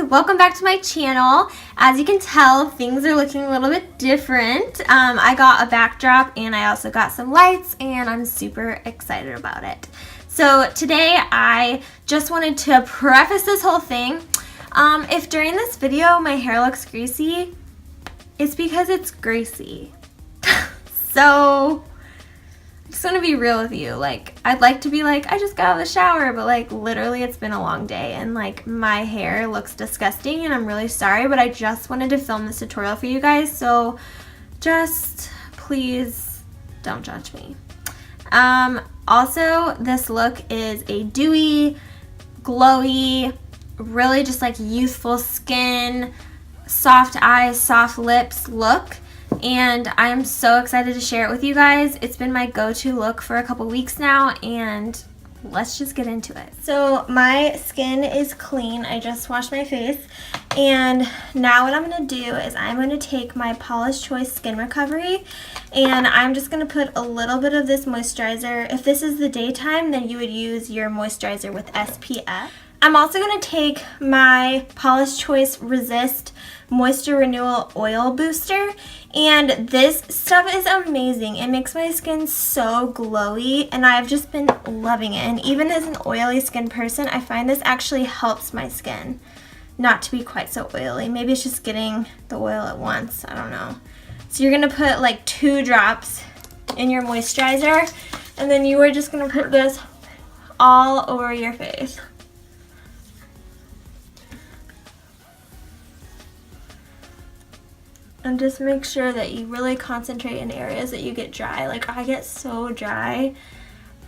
welcome back to my channel. As you can tell, things are looking a little bit different. I got a backdrop and I also got some lights and I'm super excited about it. So today I just wanted to preface this whole thing. If during this video my hair looks greasy, it's because it's greasy. So I just want to be real with you. Like, I'd like to be like, I just got out of the shower, but like literally it's been a long day and like my hair looks disgusting and I'm really sorry, but I just wanted to film this tutorial for you guys, so just please don't judge me. Also, this look is a dewy, glowy, really just like youthful skin, soft eyes, soft lips look. And I am so excited to share it with you guys. It's been my go-to look for a couple weeks now, and let's just get into it. So my skin is clean. I just washed my face, and now what I'm going to do is I'm going to take my Paula's Choice Skin Recovery, and I'm just going to put a little bit of this moisturizer. If this is the daytime, then you would use your moisturizer with SPF. I'm also going to take my Paula's Choice Resist Moisture Renewal Oil Booster, and this stuff is amazing. It makes my skin so glowy and I've just been loving it. And even as an oily skin person, I find this actually helps my skin not to be quite so oily. Maybe it's just getting the oil at once, I don't know. So you're going to put like 2 drops in your moisturizer, and then you are just going to put this all over your face. And just make sure that you really concentrate in areas that you get dry. Like, I get so dry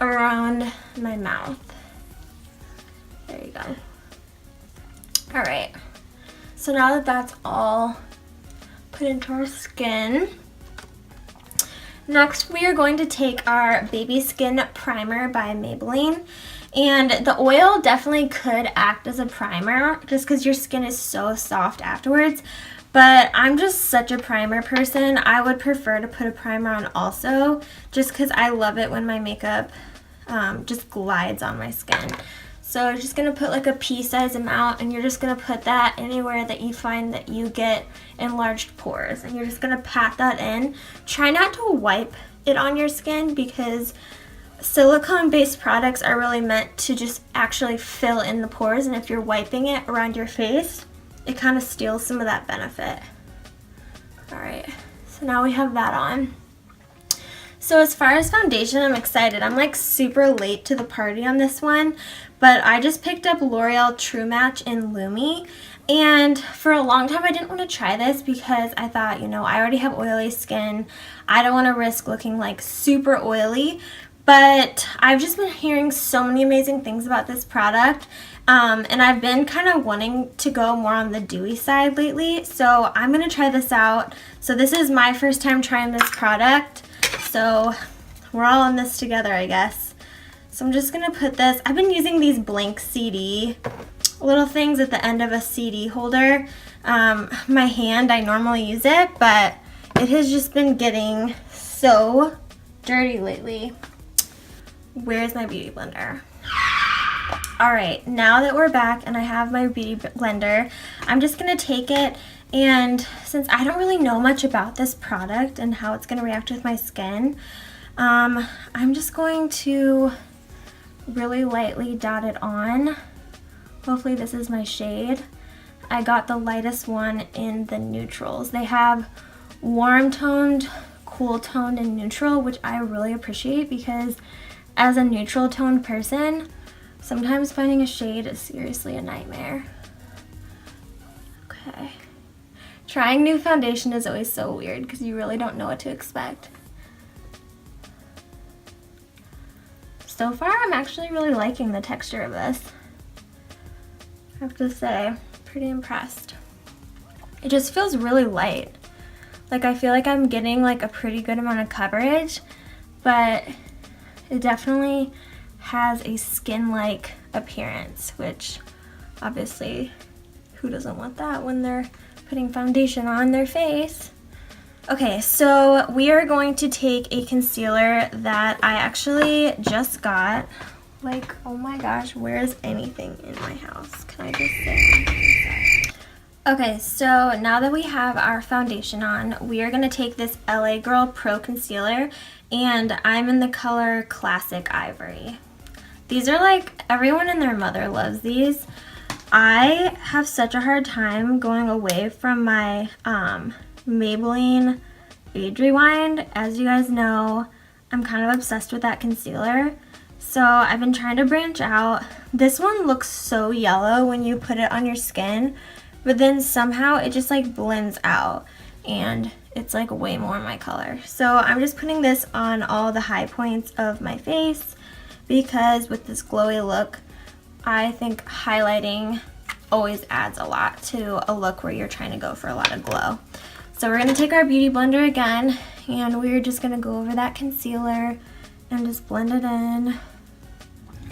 around my mouth. There you go. Alright, so now that that's all put into our skin, next we are going to take our Baby Skin Primer by Maybelline. And the oil definitely could act as a primer just because your skin is so soft afterwards. But I'm just such a primer person. I would prefer to put a primer on also, just because I love it when my makeup just glides on my skin. So I'm just going to put like a pea-sized amount, and you're just going to put that anywhere that you find that you get enlarged pores. And you're just going to pat that in. Try not to wipe it on your skin because silicone-based products are really meant to just actually fill in the pores, and if you're wiping it around your face, it kind of steals some of that benefit. Alright, so now we have that on. So as far as foundation, I'm excited. I'm like super late to the party on this one, but I just picked up L'Oreal True Match in Lumi, and for a long time I didn't want to try this because I thought, you know, I already have oily skin. I don't want to risk looking like super oily, but I've just been hearing so many amazing things about this product. And I've been kind of wanting to go more on the dewy side lately, so I'm going to try this out. So this is my first time trying this product, so we're all in this together, I guess. So I'm just going to put this, I've been using these blank CD little things at the end of a CD holder. My hand, I normally use it, but it has just been getting so dirty lately. Where's my beauty blender? Alright, now that we're back and I have my beauty blender, I'm just going to take it, and since I don't really know much about this product and how it's going to react with my skin, I'm just going to really lightly dot it on. Hopefully this is my shade. I got the lightest one in the neutrals. They have warm toned, cool toned, and neutral, which I really appreciate because as a neutral toned person, sometimes finding a shade is seriously a nightmare. Okay. Trying new foundation is always so weird because you really don't know what to expect. So far, I'm actually really liking the texture of this. I have to say, pretty impressed. It just feels really light. Like, I feel like I'm getting like a pretty good amount of coverage, but it definitely has a skin-like appearance, which obviously who doesn't want that when they're putting foundation on their face? Okay, so we are going to take a concealer that I actually just got. Like, oh my gosh, where is anything in my house? Can I just say? Okay, so now that we have our foundation on, we are going to take this LA Girl Pro Concealer, and I'm in the color Classic Ivory. These are like, everyone and their mother loves these. I have such a hard time going away from my Maybelline Age Rewind. As you guys know, I'm kind of obsessed with that concealer. So I've been trying to branch out. This one looks so yellow when you put it on your skin, but then somehow it just like blends out and it's like way more my color. So I'm just putting this on all the high points of my face because with this glowy look, I think highlighting always adds a lot to a look where you're trying to go for a lot of glow. So we're going to take our Beauty Blender again, and we're just going to go over that concealer and just blend it in.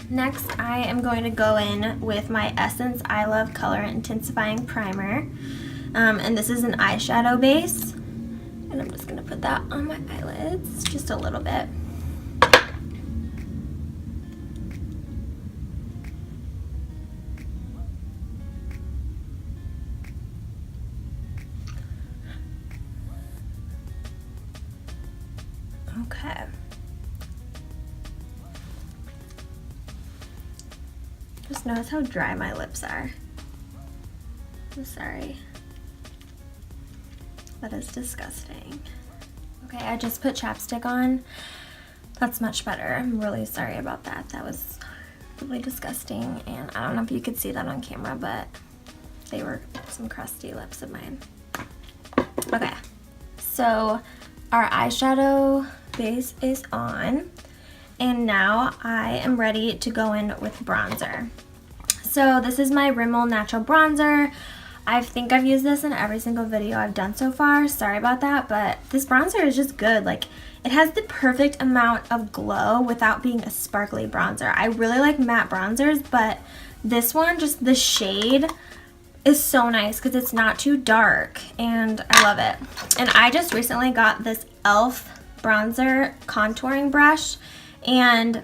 Next, I am going to go in with my Essence I Love Color Intensifying Primer. And this is an eyeshadow base. And I'm just going to put that on my eyelids just a little bit. Okay. Just notice how dry my lips are. I'm sorry. That is disgusting. Okay, I just put chapstick on. That's much better. I'm really sorry about that. That was really disgusting, and I don't know if you could see that on camera, but they were some crusty lips of mine. Okay, so our eyeshadow base is on, and now I am ready to go in with bronzer. So this is my Rimmel Natural Bronzer. I think I've used this in every single video I've done so far. Sorry about that, but this bronzer is just good. Like, it has the perfect amount of glow without being a sparkly bronzer. I really like matte bronzers, but this one, just the shade is so nice because it's not too dark, and I love it. And I just recently got this e.l.f. bronzer contouring brush, and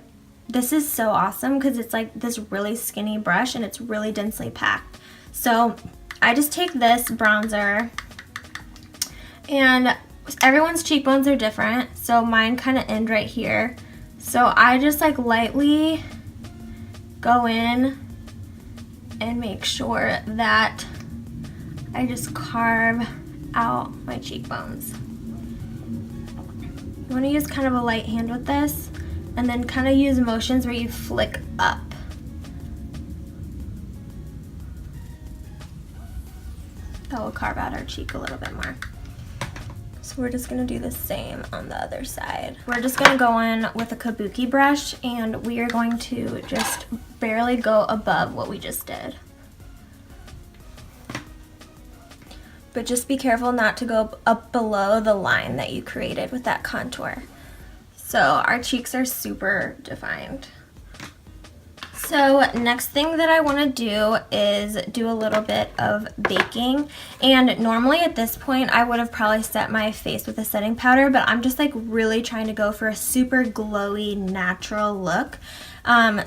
this is so awesome because it's like this really skinny brush and it's really densely packed. So I just take this bronzer, and everyone's cheekbones are different, so mine kind of end right here. So I just like lightly go in and make sure that I just carve out my cheekbones. You want to use kind of a light hand with this, and then kind of use motions where you flick up. That will carve out our cheek a little bit more. So we're just going to do the same on the other side. We're just going to go in with a kabuki brush, and we are going to just barely go above what we just did. But just be careful not to go up below the line that you created with that contour. So our cheeks are super defined. So next thing that I want to do is do a little bit of baking, and normally at this point I would have probably set my face with a setting powder, but I'm just like really trying to go for a super glowy natural look.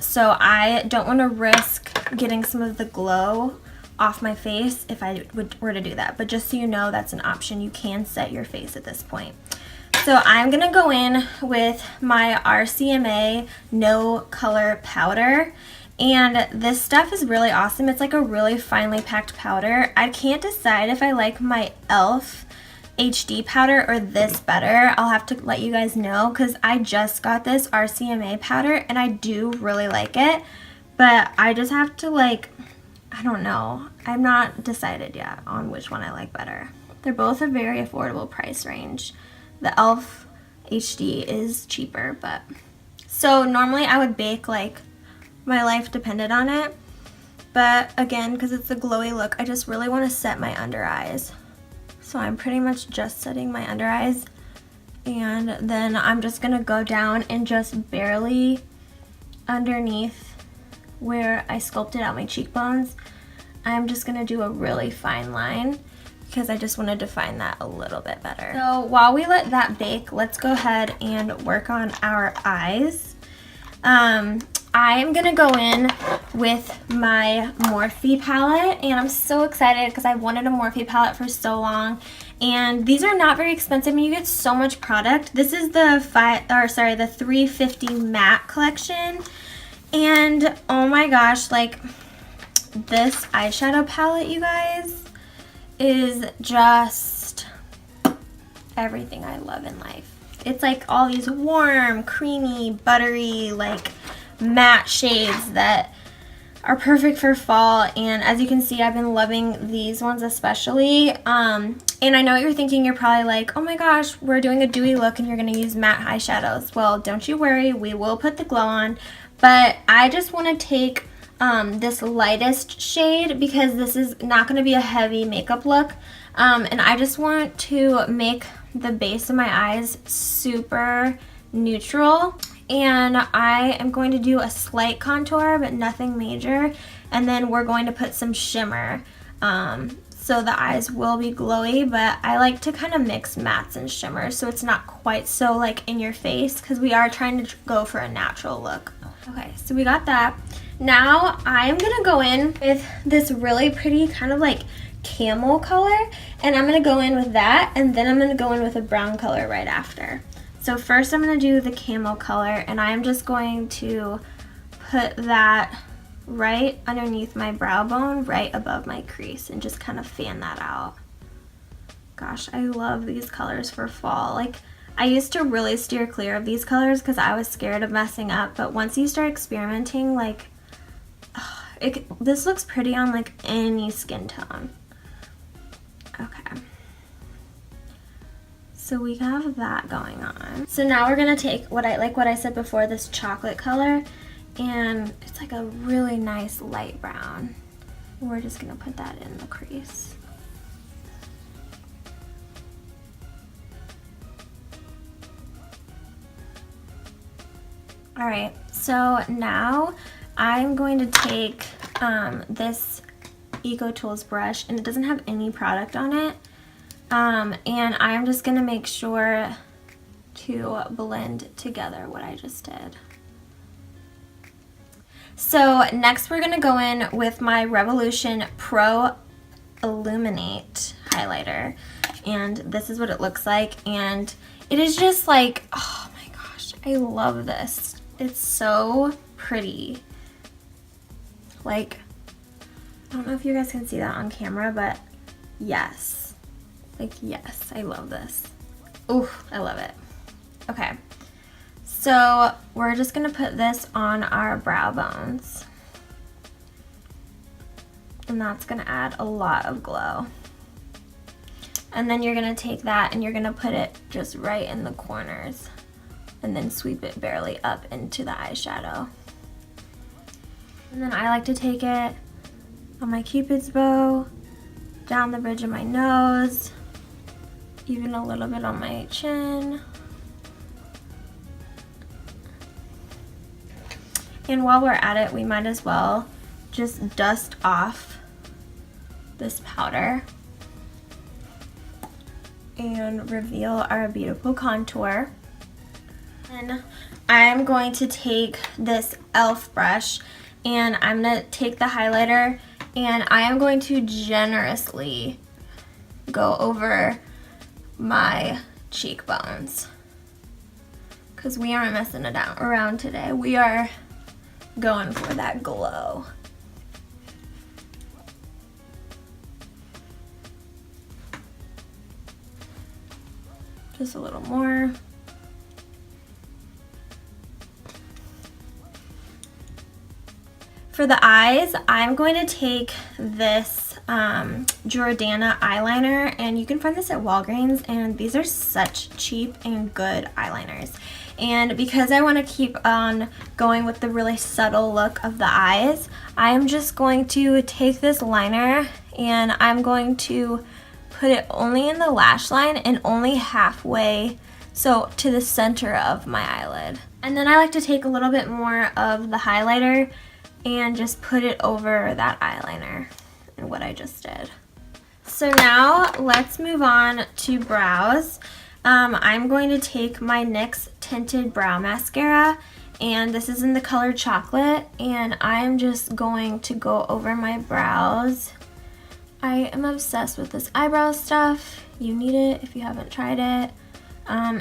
So I don't want to risk getting some of the glow off my face if I were to do that, but just so you know, that's an option. You can set your face at this point. So I'm gonna go in with my RCMA No Color Powder, and this stuff is really awesome. It's like a really finely packed powder. I can't decide if I like my e.l.f. HD powder or this better. I'll have to let you guys know because I just got this RCMA powder and I do really like it, but I just have to like, I don't know. I'm not decided yet on which one I like better. They're both a very affordable price range. The e.l.f. HD is cheaper, but so normally I would bake like my life depended on it, but again, because it's a glowy look, I just really want to set my under eyes. So I'm pretty much just setting my under eyes, and then I'm just gonna go down and just barely underneath where I sculpted out my cheekbones. I'm just gonna do a really fine line because I just want to define that a little bit better. So while we let that bake, let's go ahead and work on our eyes. I am gonna go in with my Morphe palette, and I'm so excited because I've wanted a Morphe palette for so long. And these are not very expensive and you get so much product. This is the 350 matte collection. And oh my gosh, like this eyeshadow palette, you guys, is just everything I love in life. It's like all these warm, creamy, buttery, like matte shades that are perfect for fall. And as you can see, I've been loving these ones especially. And I know what you're thinking. You're probably like, oh my gosh, we're doing a dewy look and you're going to use matte eyeshadows. Well, don't you worry, we will put the glow on. But I just want to take this lightest shade because this is not going to be a heavy makeup look. And I just want to make the base of my eyes super neutral. And I am going to do a slight contour, but nothing major. And then we're going to put some shimmer. So the eyes will be glowy, but I like to kind of mix mattes and shimmers so it's not quite so like in your face because we are trying to go for a natural look. Okay, so we got that. Now I'm gonna go in with this really pretty kind of like camel color, and I'm gonna go in with that, and then I'm gonna go in with a brown color right after. So first I'm gonna do the camel color, and I'm just going to put that right underneath my brow bone, right above my crease, and just kind of fan that out. Gosh, I love these colors for fall. Like, I used to really steer clear of these colors because I was scared of messing up, but once you start experimenting, like, this looks pretty on like any skin tone. Okay. So we have that going on. So now we're gonna take what I said before, this chocolate color, and it's like a really nice light brown. We're just gonna put that in the crease. All right, so now I'm going to take this Eco Tools brush, and it doesn't have any product on it. And I'm just gonna make sure to blend together what I just did. So next we're gonna go in with my Revolution Pro Illuminate highlighter, and this is what it looks like, and it is just like, oh my gosh, I love this. It's so pretty. Like, I don't know if you guys can see that on camera, but yes. Like, yes, I love this. Ooh, I love it. Okay, so we're just gonna put this on our brow bones. And that's gonna add a lot of glow. And then you're gonna take that and you're gonna put it just right in the corners, and then sweep it barely up into the eyeshadow. And then I like to take it on my Cupid's bow, down the bridge of my nose, even a little bit on my chin. And while we're at it, we might as well just dust off this powder and reveal our beautiful contour. And I'm going to take this e.l.f. brush, and I'm going to take the highlighter, and I am going to generously go over my cheekbones because we aren't messing it around today. We are going for that glow. Just a little more. For the eyes, I'm going to take this Jordana eyeliner, and you can find this at Walgreens, and these are such cheap and good eyeliners. And because I want to keep on going with the really subtle look of the eyes, I'm just going to take this liner and I'm going to put it only in the lash line and only halfway, so to the center of my eyelid. And then I like to take a little bit more of the highlighter and just put it over that eyeliner and what I just did. So now let's move on to brows. I'm going to take my NYX Tinted Brow Mascara, and this is in the color Chocolate, and I'm just going to go over my brows. I am obsessed with this eyebrow stuff. You need it if you haven't tried it.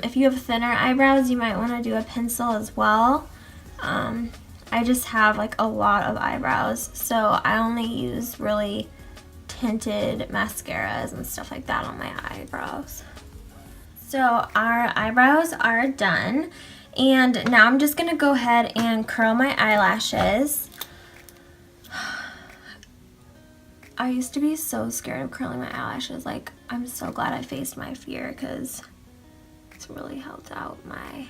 If you have thinner eyebrows, you might want to do a pencil as well. I just have like a lot of eyebrows, so I only use really tinted mascaras and stuff like that on my eyebrows. So our eyebrows are done, and now I'm just gonna go ahead and curl my eyelashes. I used to be so scared of curling my eyelashes. Like, I'm so glad I faced my fear because it's really helped out my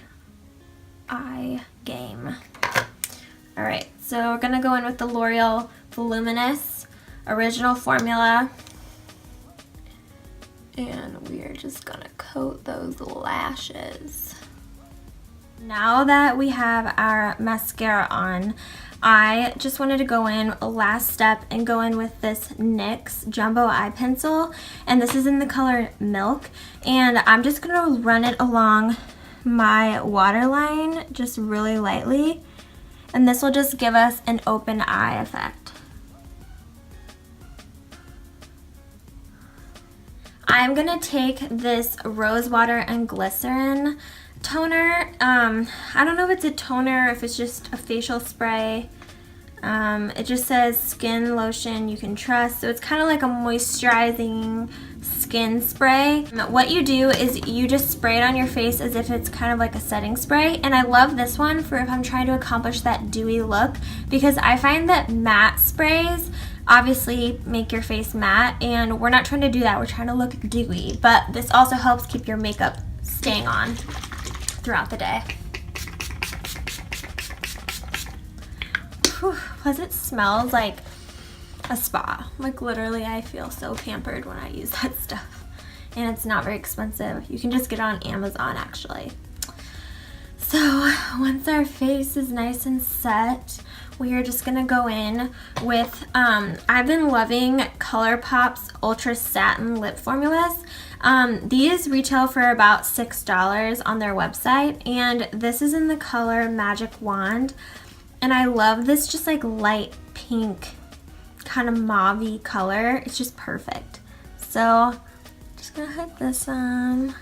eye game. Alright, so we're gonna go in with the L'Oreal Voluminous Original Formula. And we are just gonna coat those lashes. Now that we have our mascara on, I just wanted to go in last step and go in with this NYX Jumbo Eye Pencil, and this is in the color Milk, and I'm just gonna run it along my waterline just really lightly, and this will just give us an open eye effect. I'm gonna take this Rose Water and Glycerin toner. I don't know if it's a toner or if it's just a facial spray. It just says skin lotion you can trust, so it's kind of like a moisturizing skin spray. What you do is you just spray it on your face as if it's kind of like a setting spray, and I love this one for if I'm trying to accomplish that dewy look, because I find that matte sprays obviously make your face matte, and we're not trying to do that. We're trying to look dewy, but this also helps keep your makeup staying on throughout the day. Whew, plus it smells like a spa. Like, literally, I feel so pampered when I use that stuff, and it's not very expensive. You can just get it on Amazon, actually. So once our face is nice and set, we are just gonna go in with, I've been loving ColourPop's Ultra Satin Lip Formulas. These retail for about $6 on their website, and this is in the color Magic Wand. And I love this just like light pink, kind of mauve-y color. It's just perfect. So, just gonna hit this on.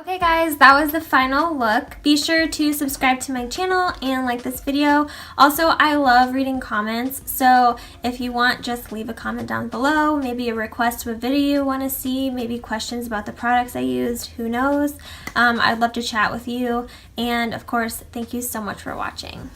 Okay guys, that was the final look. Be sure to subscribe to my channel and like this video. Also, I love reading comments, so if you want, just leave a comment down below. Maybe a request of a video you want to see, maybe questions about the products I used, who knows. I'd love to chat with you, and of course, thank you so much for watching.